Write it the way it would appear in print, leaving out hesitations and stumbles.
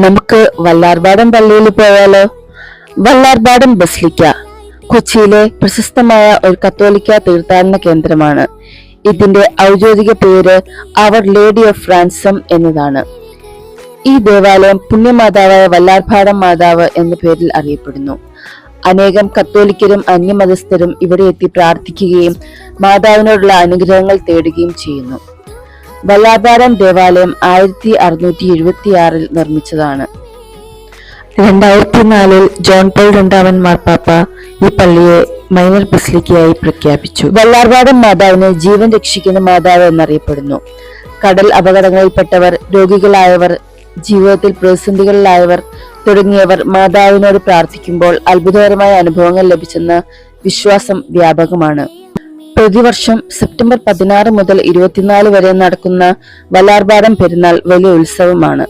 നമുക്ക് വല്ലാർപാടം പള്ളിയിൽ പോയാലോ? വല്ലാർപാടം ബസിലിക്ക കൊച്ചിയിലെ പ്രശസ്തമായ ഒരു കത്തോലിക്ക തീർത്ഥാടന കേന്ദ്രമാണ്. ഇതിന്റെ ഔദ്യോഗിക പേര് അവർ ലേഡി ഓഫ് റാൻസം എന്നതാണ്. ഈ ദേവാലയം പുണ്യമാതാവായ വല്ലാർപാടം മാതാവ് എന്ന പേരിൽ അറിയപ്പെടുന്നു. അനേകം കത്തോലിക്കരും അന്യമതസ്ഥരും ഇവിടെ എത്തി പ്രാർത്ഥിക്കുകയും മാതാവിനോടുള്ള അനുഗ്രഹങ്ങൾ തേടുകയും ചെയ്യുന്നു. വല്ലാർപാടം ദേവാലയം 1676 നിർമ്മിച്ചതാണ്. 2004 ജോൺ പോൾ II മാർപ്പാപ്പ ഈ പള്ളിയെ മൈനർ ബസിലിക്കയായി പ്രഖ്യാപിച്ചു. വല്ലാർപാടം മാതാവിനെ ജീവൻ രക്ഷിക്കുന്ന മാതാവ് എന്നറിയപ്പെടുന്നു. കടൽ അപകടങ്ങളിൽപ്പെട്ടവർ, രോഗികളായവർ, ജീവിതത്തിൽ പ്രതിസന്ധികളിലായവർ തുടങ്ങിയവർ മാതാവിനോട് പ്രാർത്ഥിക്കുമ്പോൾ അത്ഭുതകരമായ അനുഭവങ്ങൾ ലഭിച്ചെന്ന വിശ്വാസം വ്യാപകമാണ്. പ്രതിവർഷം സെപ്റ്റംബർ 16 മുതൽ 24 വരെ നടക്കുന്ന വല്ലാർപാടം പെരുന്നാൾ വലിയ ഉത്സവമാണ്.